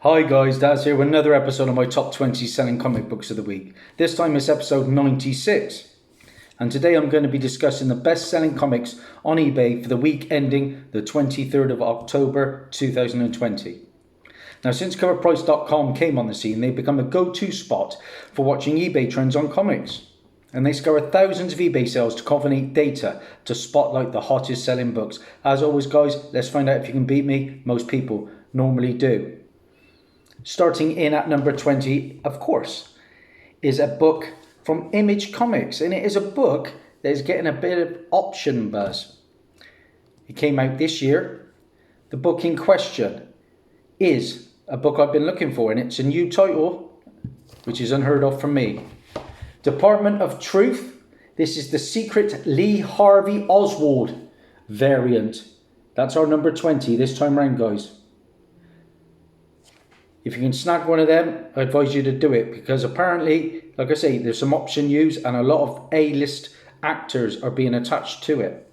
Hi guys, Dazzie here with another episode of my top 20 selling comic books of the week. This time it's episode 96. And today I'm going to be discussing the best selling comics on eBay for the week ending the 23rd of October 2020. Now, since coverprice.com came on the scene, they've become a go-to spot for watching eBay trends on comics. And they scour thousands of eBay sales to culminate data to spotlight the hottest selling books. As always guys, let's find out if you can beat me. Most people normally do. Starting in at number 20, of course, is a book from Image Comics. And it is a book that is getting a bit of option buzz. It came out this year. The book in question is a book I've been looking for. And it's a new title, which is unheard of for me. Department of Truth. This is the Secret Lee Harvey Oswald variant. That's our number 20 this time around, guys. If you can snag one of them, I advise you to do it, because apparently, like I say, there's some option use and a lot of A-list actors are being attached to it.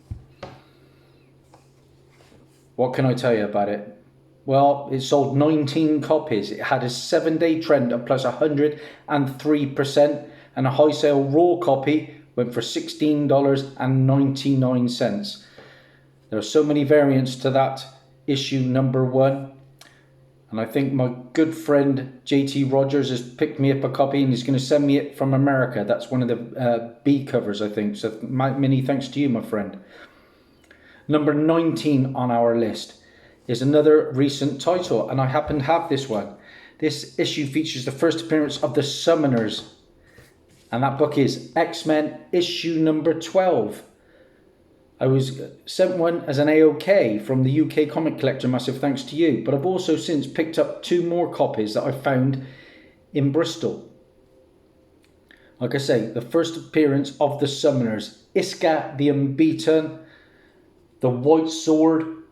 What can I tell you about it? Well, it sold 19 copies. It had a 7-day trend of plus 103%, and a high sale raw copy went for $16.99. There are so many variants to that issue number 1. And I think my good friend JT Rogers has picked me up a copy and he's going to send me it from America. That's one of the B covers, I think. So many thanks to you, my friend. Number 19 on our list is another recent title, and I happen to have this one. This issue features the first appearance of the Summoners, and that book is X-Men issue number 12. I was sent one as an AOK from the UK Comic Collector, massive thanks to you. But I've also since picked up 2 more copies that I found in Bristol. Like I say, the first appearance of the Summoners. Iska the Unbeaten, the White Sword,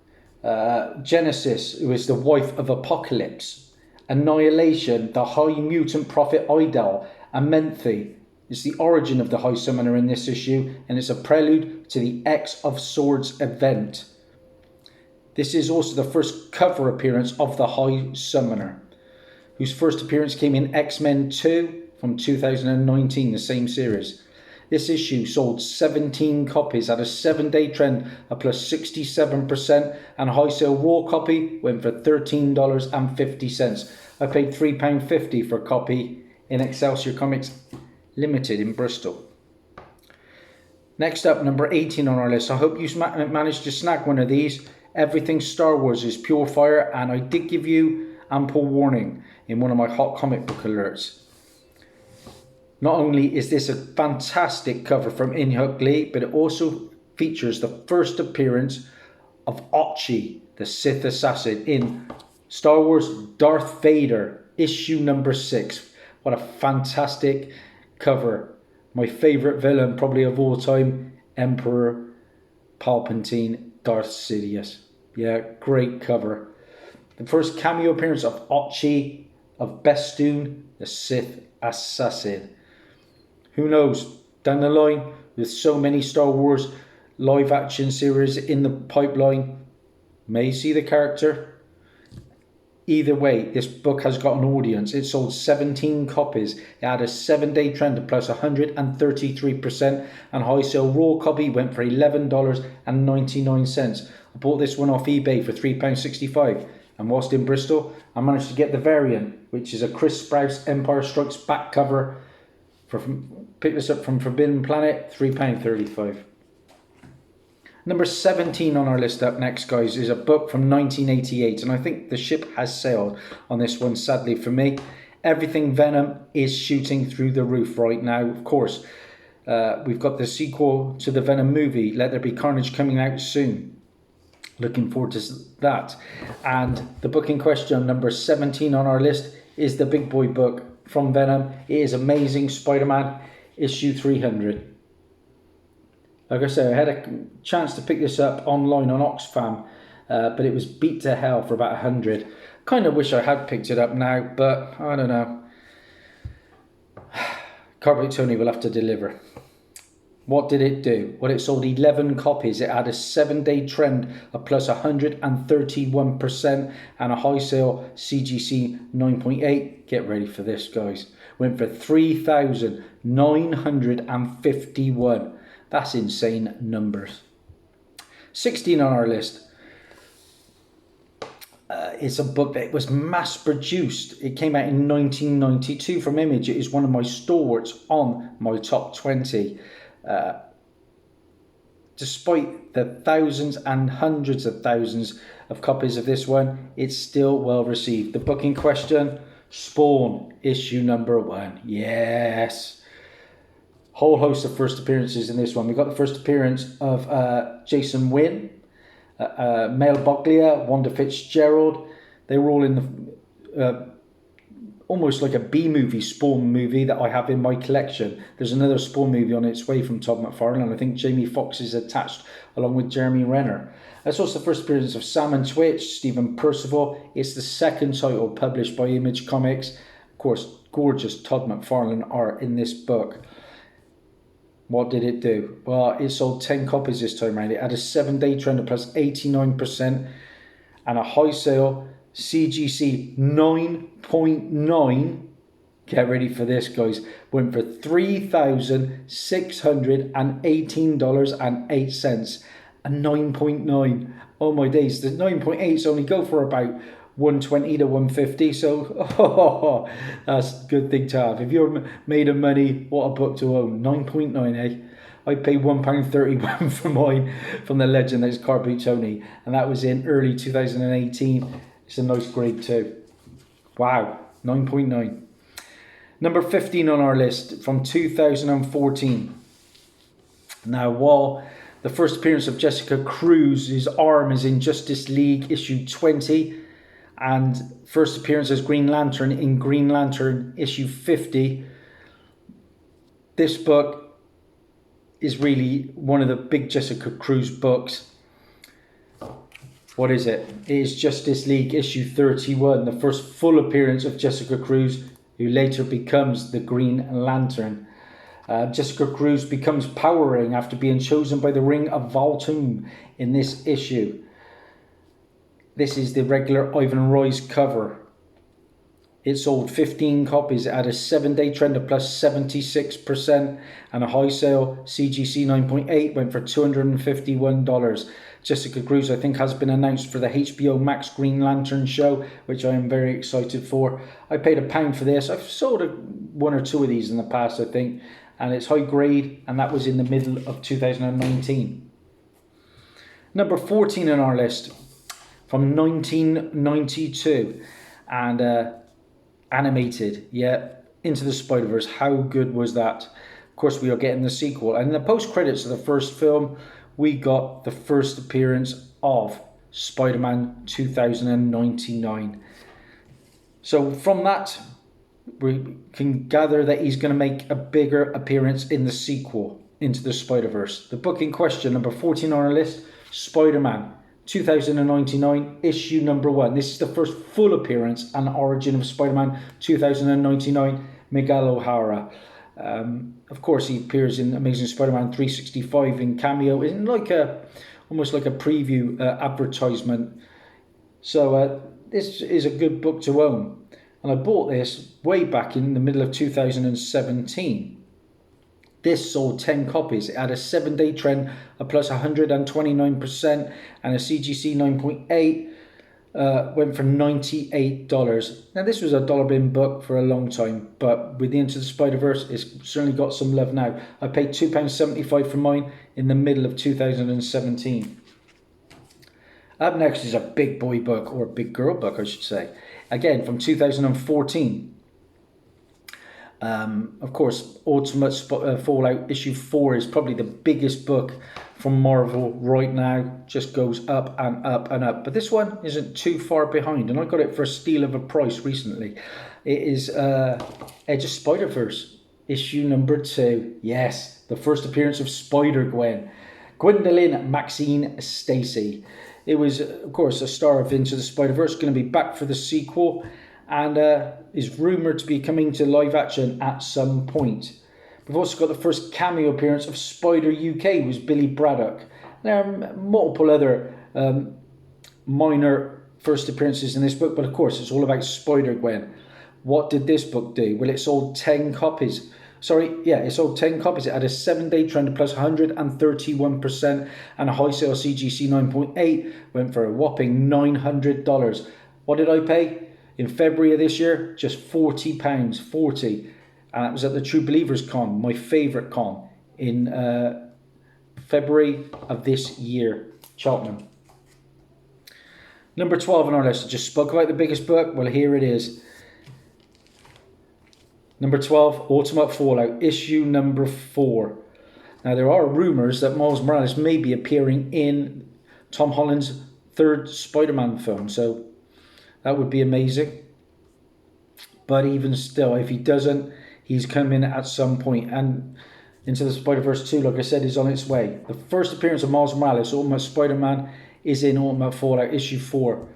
Genesis, who is the wife of Apocalypse, Annihilation, the High Mutant Prophet Idal, and Menthi. It's the origin of the High Summoner in this issue, and it's a prelude to the X of Swords event. This is also the first cover appearance of the High Summoner, whose first appearance came in X-Men 2 from 2019, the same series. This issue sold 17 copies, had a 7-day trend of plus 67%, and a high sale raw copy went for $13.50. I paid £3.50 for a copy in Excelsior Comics Limited in Bristol. Next up, number 18 on our list. I hope you managed to snag one of these. Everything Star Wars is pure fire, and I did give you ample warning in one of my hot comic book alerts. Not only is this a fantastic cover from In-Hyuk Lee, but it also features the first appearance of Ochi, the Sith assassin, in Star Wars Darth Vader issue number 6. What a fantastic cover. My favourite villain probably of all time, Emperor Palpatine, Darth Sidious. Yeah, great cover. The first cameo appearance of Ochi of Bestoon, the Sith assassin. Who knows, down the line, with so many Star Wars live action series in the pipeline, may see the character. Either way, this book has got an audience. It sold 17 copies. It had a 7-day trend of plus 133%, and high sale raw copy went for $11.99. I bought this one off eBay for £3.65, and whilst in Bristol, I managed to get the variant, which is a Chris Sprouse Empire Strikes Back cover. Pick this up from Forbidden Planet, £3.35. Number 17 on our list up next, guys, is a book from 1988, and I think the ship has sailed on this one, sadly for me. Everything Venom is shooting through the roof right now. Of course, we've got the sequel to the Venom movie, Let There Be Carnage, coming out soon. Looking forward to that. And the book in question, number 17 on our list, is the big boy book from Venom. It is Amazing Spider-Man issue 300. Like I said, I had a chance to pick this up online on Oxfam, but it was beat to hell for about 100. Kind of wish I had picked it up now, but I don't know. Carbate Tony will have to deliver. What did it do? Well, it sold 11 copies. It had a 7-day trend of plus 131% and a high sale CGC 9.8. Get ready for this, guys. Went for 3,951. That's insane numbers. 16 on our list. It's a book that was mass produced. It came out in 1992 from Image. It is one of my stalwarts on my top 20. Despite the thousands and hundreds of thousands of copies of this one, it's still well received. The book in question, Spawn, issue number 1. Yes. Whole host of first appearances in this one. We got the first appearance of Jason Wynn, Mel Boglia, Wanda Fitzgerald. They were all in the almost like a B-movie Spawn movie that I have in my collection. There's another Spawn movie on its way from Todd McFarlane. I think Jamie Foxx is attached along with Jeremy Renner. That's also the first appearance of Sam and Twitch, Stephen Percival. It's the second title published by Image Comics. Of course, gorgeous Todd McFarlane art in this book. What did it do? Well, it sold 10 copies this time around. It had a 7-day trend of plus 89% and a high sale CGC 9.9. Get ready for this, guys. Went for $3,618.08. A 9.9. Oh my days. The 9.8s only go for about 120 to 150. So that's a good thing to have. If you're made of money, what a book to own. 9.9, eh? I paid £1.31 for mine from the legend that is Car Boot Tony, and that was in early 2018. It's a nice grade too. Wow, 9.9. Number 15 on our list from 2014. Now, while the first appearance of Jessica Cruz's arm is in Justice League issue 20, and first appearance as Green Lantern in Green Lantern issue 50, this book is really one of the big Jessica Cruz books. What is it? It is Justice League issue 31, the first full appearance of Jessica Cruz, who later becomes the Green Lantern. Jessica Cruz becomes Power Ring after being chosen by the Ring of Volthoom in this issue. This is the regular Ivan Roy's cover. It sold 15 copies. It had a 7-day trend of plus 76% and a high sale CGC 9.8 went for $251. Jessica Cruz, I think, has been announced for the HBO Max Green Lantern show, which I am very excited for. I paid £1 for this. I've sold one or two of these in the past, I think, and it's high grade, and that was in the middle of 2019. Number 14 on our list from 1992, and animated, yeah, Into the Spider-Verse. How good was that? Of course, we are getting the sequel, and in the post-credits of the first film, we got the first appearance of Spider-Man 2099. So from that, we can gather that he's going to make a bigger appearance in the sequel, Into the Spider-Verse. The book in question, number 14 on our list, Spider-Man 2099, issue number 1. This is the first full appearance and origin of Spider-Man 2099, Miguel O'Hara. Of course, he appears in Amazing Spider-Man 365 in cameo, in like almost like a preview advertisement. So this is a good book to own, and I bought this way back in the middle of 2017. This sold 10 copies. It had a 7-day trend of plus 129% and a CGC 9.8. Went for $98. Now, this was a dollar bin book for a long time, but with the Into the Spider-Verse, it's certainly got some love now. I paid £2.75 for mine in the middle of 2017. Up next is a big boy book, or a big girl book, I should say. Again, from 2014. Of course, Ultimate Fallout issue 4 is probably the biggest book from Marvel right now. Just goes up and up and up. But this one isn't too far behind, and I got it for a steal of a price recently. It is Edge of Spider-Verse issue number 2. Yes, the first appearance of Spider-Gwen, Gwendolyn Maxine Stacy. It was, of course, a star of Into the Spider-Verse, going to be back for the sequel, and is rumoured to be coming to live action at some point. We've also got the first cameo appearance of Spider UK, was Billy Braddock. There are multiple other minor first appearances in this book, but of course it's all about Spider-Gwen. What did this book do? Well, it sold 10 copies. It sold 10 copies. It had a 7-day trend of plus 131% and a high sale CGC 9.8 went for a whopping $900. What did I pay? In February of this year, just £40, 40. And that was at the True Believers Con, my favourite con, in February of this year, Cheltenham. Number 12 on our list. I just spoke about the biggest book. Well, here it is. Number 12, Ultimate Fallout, issue number 4. Now, there are rumours that Miles Morales may be appearing in Tom Holland's third Spider-Man film, so that would be amazing. But even still, if he doesn't, he's coming at some point. And Into the Spider-Verse 2, like I said, is on its way. The first appearance of Miles Morales, Ultimate Spider-Man, is in Ultimate Fallout, issue 4.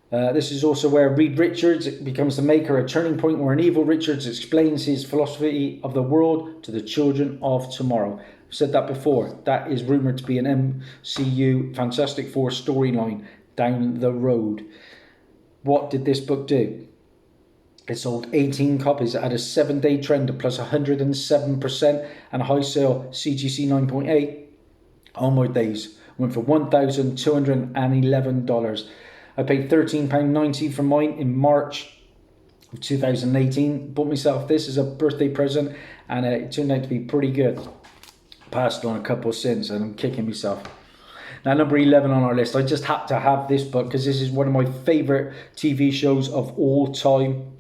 This is also where Reed Richards becomes the Maker, a turning point where an evil Richards explains his philosophy of the world to the children of tomorrow. I've said that before. That is rumoured to be an MCU Fantastic Four storyline down the road. What did this book do? It sold 18 copies. It had a 7-day trend of plus 107% and a high sale CGC 9.8. Oh my days. Went for $1,211. I paid £13.90 for mine in March of 2018. Bought myself this as a birthday present and it turned out to be pretty good. Passed on a couple since and I'm kicking myself. Now, number 11 on our list. I just had to have this book because this is one of my favourite TV shows of all time.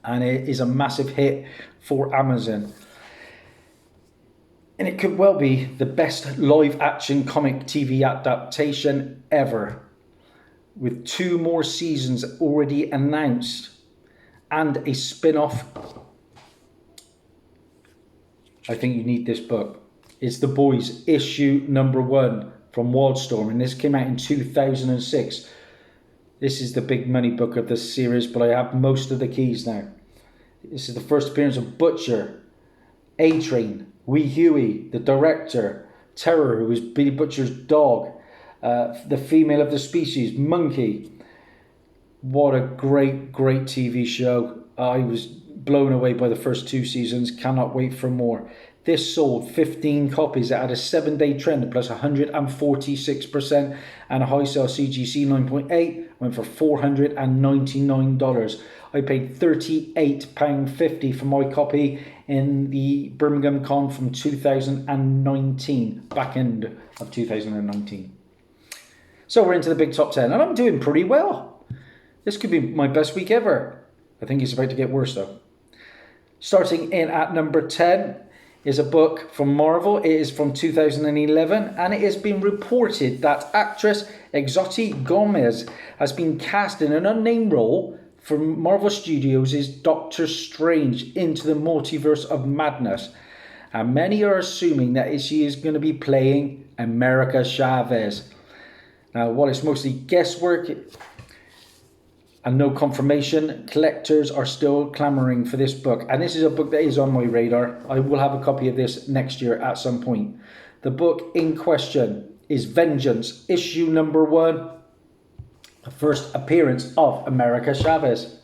And it is a massive hit for Amazon. And it could well be the best live action comic TV adaptation ever. With 2 more seasons already announced and a spin-off. I think you need this book. It's The Boys, issue number 1 from Wildstorm, and this came out in 2006. This is the big money book of the series, but I have most of the keys now. This is the first appearance of Butcher, A-Train, Wee Huey, the director, Terror, who is Billy Butcher's dog, the female of the species, Monkey. What a great TV show. I was blown away by the first 2 seasons. Cannot wait for more. This sold 15 copies. It had a 7-day trend plus 146% and a high sale CGC 9.8 went for $499. I paid £38.50 for my copy in the Birmingham Con from 2019, back end of 2019. So we're into the big top 10 and I'm doing pretty well. This could be my best week ever. I think it's about to get worse though. Starting in at number 10 is a book from Marvel. It is from 2011 and it has been reported that actress Exotti Gomez has been cast in an unnamed role for Marvel Studios' Doctor Strange Into the Multiverse of Madness. And many are assuming that she is going to be playing America Chavez. Now, while it's mostly guesswork and no confirmation, collectors are still clamoring for this book. And this is a book that is on my radar. I will have a copy of this next year at some point. The book in question is Vengeance, issue number 1. The first appearance of America Chavez.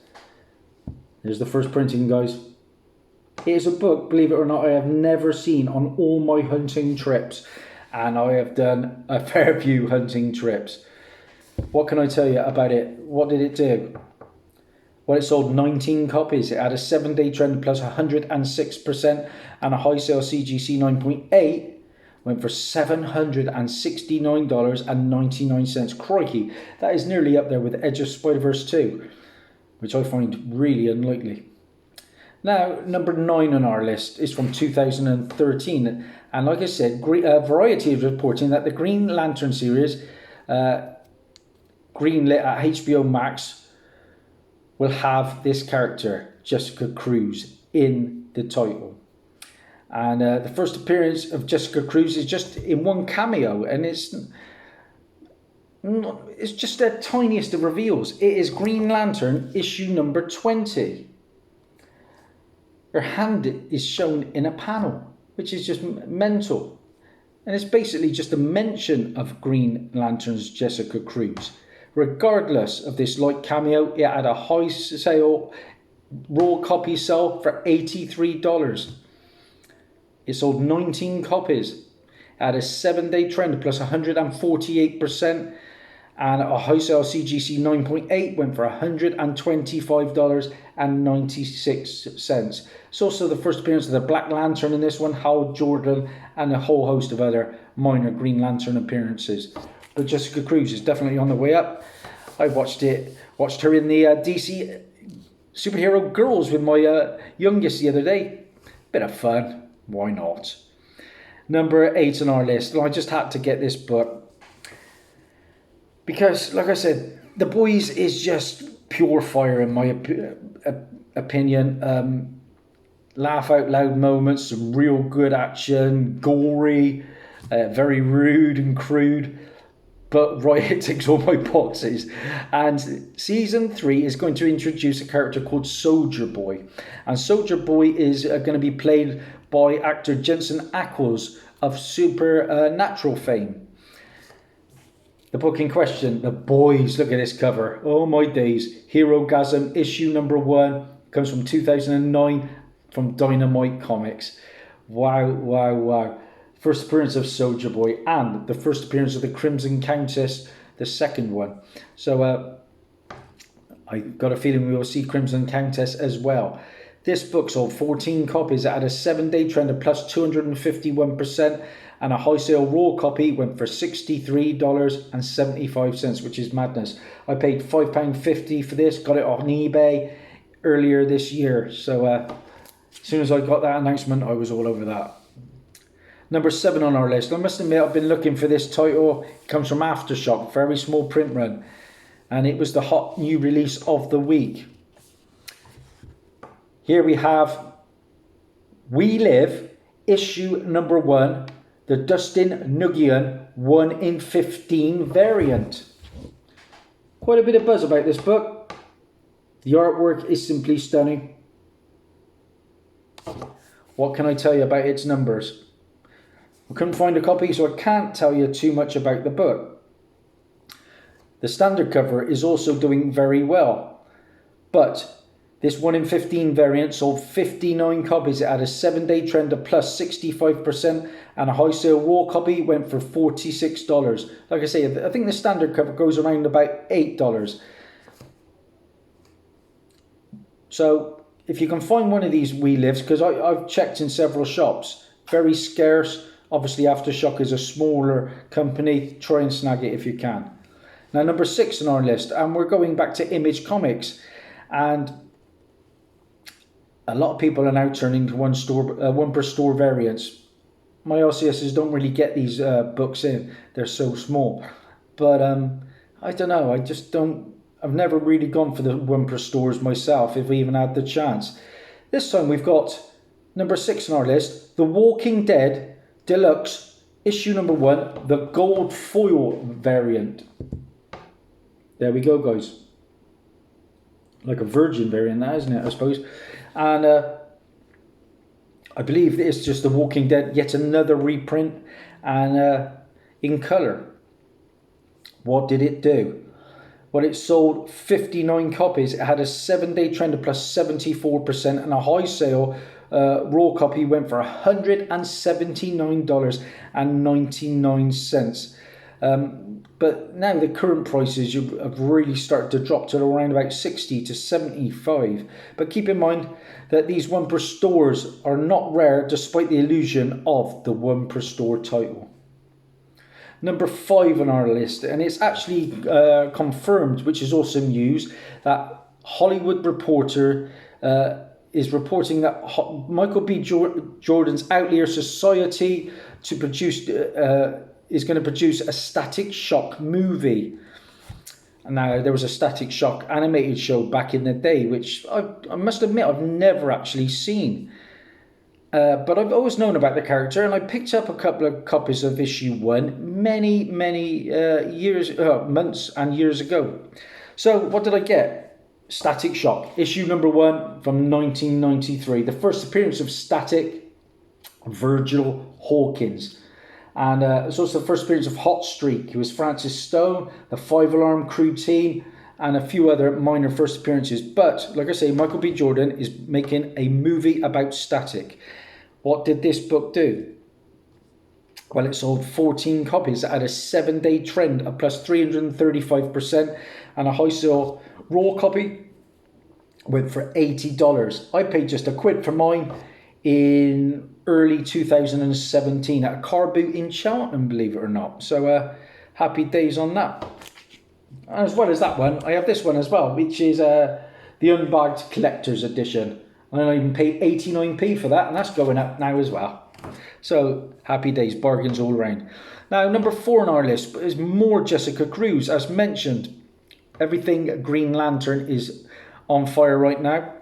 Here's the first printing, guys. It is a book, believe it or not, I have never seen on all my hunting trips. And I have done a fair few hunting trips. What can I tell you about it? What did it do? Well, it sold 19 copies. It had a 7-day trend plus 106% and a high sale CGC 9.8 went for $769.99. Crikey, that is nearly up there with Edge of Spider-Verse 2, which I find really unlikely. Now, number 9 on our list is from 2013. And like I said, Variety is reporting that the Green Lantern series, greenlit at HBO Max, will have this character, Jessica Cruz, in the title. And the first appearance of Jessica Cruz is just in one cameo, and it's just the tiniest of reveals. It is Green Lantern issue number 20. her hand is shown in a panel, which is just mental. And it's basically just a mention of Green Lantern's Jessica Cruz. Regardless of this light cameo, it had a high sale, raw copy sell for $83. It sold 19 copies. It had a 7-day trend plus 148%. And a high sale CGC 9.8 went for $125.96. It's also the first appearance of the Black Lantern in this one, Hal Jordan, and a whole host of other minor Green Lantern appearances. But Jessica Cruz is definitely on the way up. I watched her in the DC Superhero Girls with my youngest the other day. Bit of fun, why not? Number 8 on our list, and I just had to get this book. Because, like I said, The Boys is just pure fire in my opinion. Laugh out loud moments, some real good action, gory, very rude and crude. But right, it ticks all my boxes. And season 3 is going to introduce a character called Soldier Boy. And Soldier Boy is going to be played by actor Jensen Ackles of Supernatural fame. The book in question, The Boys, look at this cover. Oh my days. Hero-gasm, issue number 1, comes from 2009 from Dynamite Comics. Wow, wow, wow. First appearance of Soldier Boy and the first appearance of the Crimson Countess, the second one. So I got a feeling we will see Crimson Countess as well. This book sold 14 copies. It had a 7-day trend of plus 251%. And a high sale raw copy went for $63.75, which is madness. I paid £5.50 for this, got it on eBay earlier this year. So as soon as I got that announcement, I was all over that. Number 7 on our list. I must admit, I've been looking for this title. It comes from Aftershock, very small print run. And it was the hot new release of the week. Here we have We Live, issue number 1. The Dustin Nguyen 1 in 15 variant. Quite a bit of buzz about this book. The artwork is simply stunning. What can I tell you about its numbers? I couldn't find a copy, so I can't tell you too much about the book. The standard cover is also doing very well. But this 1 in 15 variant sold 59 copies. It had a 7-day trend of plus 65%, and a high sale raw copy went for $46. Like I say, I think the standard cover goes around about $8. So if you can find one of these We Lives, because I've checked in several shops, very scarce. Obviously Aftershock is a smaller company. Try and snag it if you can. Now number 6 on our list, and we're going back to Image Comics, and a lot of people are now turning to one per store variants. My LCSs don't really get these books in. They're so small. But I don't know. I've never really gone for the one per stores myself, if we even had the chance. This time we've got number 6 on our list, The Walking Dead Deluxe, issue number 1, the gold foil variant. There we go, guys. Like a virgin variant, that isn't it, I suppose. And I believe it's just The Walking Dead, yet another reprint, and in colour. What did it do? Well, it sold 59 copies. It had a 7-day trend of plus 74%, and a high sale raw copy went for $179.99. But now the current prices have really started to drop to around about 60 to 75. But keep in mind that these one per stores are not rare, despite the illusion of the one per store title. Number 5 on our list, and it's actually confirmed, which is awesome news, that Hollywood Reporter is reporting that Michael B. Jordan's Outlier Society is going to produce a Static Shock movie. Now, there was a Static Shock animated show back in the day, which I must admit I've never actually seen. But I've always known about the character, and I picked up a couple of copies of issue 1 many months and years ago. So what did I get? Static Shock, issue number 1 from 1993. The first appearance of Static, Virgil Hawkins. And it's also the first appearance of Hot Streak. He was Francis Stone, the Five Alarm Crew team, and a few other minor first appearances. But, like I say, Michael B. Jordan is making a movie about Static. What did this book do? Well, it sold 14 copies at a 7-day trend of plus 335%, and a high sale raw copy went for $80. I paid just £1 for mine in early 2017 at a car boot in Cheltenham, believe it or not. So happy days on that. As well as that one, I have this one as well, which is the Unbagged Collector's Edition. And I even paid 89p for that, and that's going up now as well. So happy days, bargains all around. Now, number 4 on our list is more Jessica Cruz. As mentioned, everything Green Lantern is on fire right now.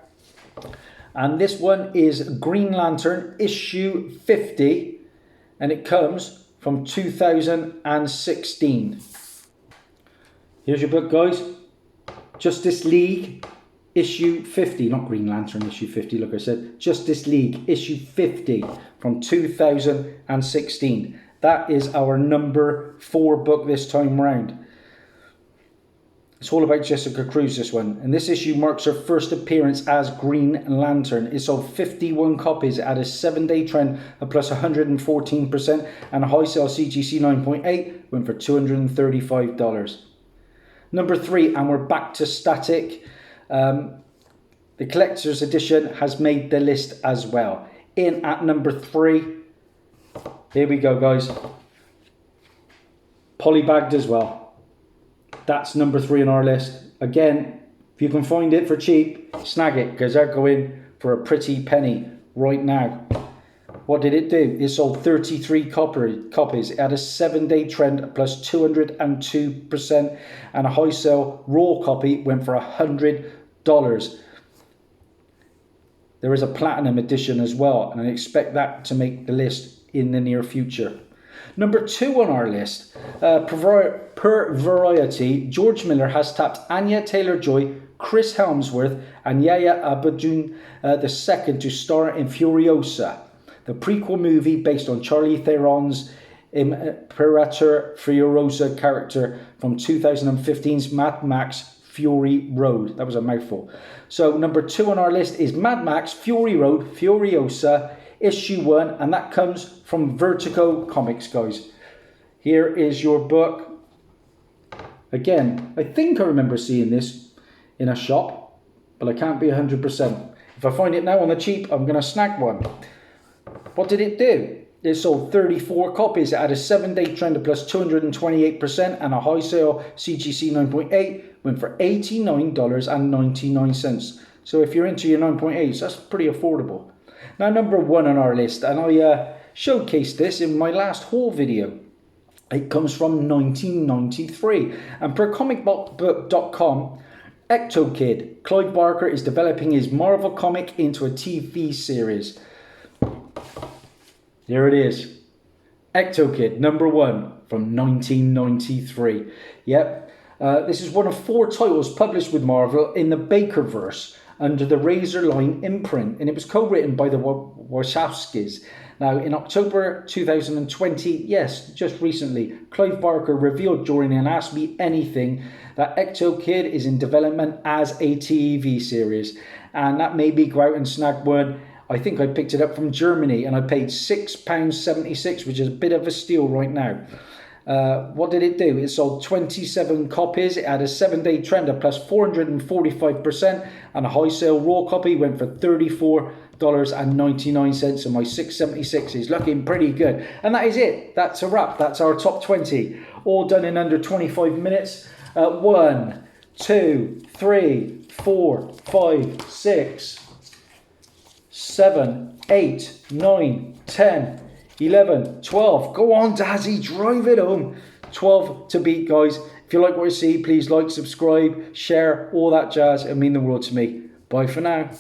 And this one is Green Lantern issue 50, and it comes from 2016. Here's your book, guys. Justice League issue 50, not Green Lantern issue 50, like I said. Justice League issue 50 from 2016. That is our number 4 book this time round. It's all about Jessica Cruz, this one. And this issue marks her first appearance as Green Lantern. It sold 51 copies at a 7-day trend of plus 114%, and a high sale CGC 9.8 went for $235. Number 3, and we're back to Static. The collector's edition has made the list as well. In at number 3, here we go, guys. Polybagged as well. That's number 3 on our list. Again, if you can find it for cheap, snag it, because they're going for a pretty penny right now. What did it do? It sold 33 copies. It had a 7-day trend of plus 202%, and a high sale raw copy went for $100. There is a platinum edition as well, and I expect that to make the list in the near future. Number 2 on our list, per Variety, George Miller has tapped Anya Taylor-Joy, Chris Helmsworth, and Yahya Abdul II to star in Furiosa, the prequel movie based on Charlie Theron's Imperator Furiosa character from 2015's Mad Max Fury Road. That was a mouthful. So number 2 on our list is Mad Max Fury Road Furiosa issue 1, and that comes from Vertigo Comics, guys. Here is your book. Again, I think I remember seeing this in a shop, but I can't be 100%. If I find it now on the cheap, I'm going to snag one. What did it do? It sold 34 copies. It had a 7-day trend of plus 228%, and a high sale CGC 9.8 went for $89.99. So if you're into your 9.8s, that's pretty affordable. Now, number 1 on our list, and I showcased this in my last haul video. It comes from 1993, and per comicbook.com, Ecto Kid, Clive Barker is developing his Marvel comic into a TV series. Here it is. Ecto Kid, number 1 from 1993. Yep, this is one of 4 titles published with Marvel in the Bakerverse under the Razorline imprint, and it was co-written by the Wachowskis. Now, in October 2020, yes, just recently, Clive Barker revealed during an Ask Me Anything that Ecto Kid is in development as a TV series, and that made me go out and snag one. I think I picked it up from Germany, and I paid £6.76, which is a bit of a steal right now. What did it do? It sold 27 copies. It had a 7-day trend of plus 445%, and a high sale raw copy went for $34.99, and my $6.76 is looking pretty good. And that is it. That's a wrap. That's our top 20, all done in under 25 minutes. 1, 2, 3, 4, 5, 6, 7, 8, 9, 10, 11, 12. Go on, Dazzie, drive it home. 12 to beat, guys. If you like what you see, please like, subscribe, share, all that jazz. It means the world to me. Bye for now.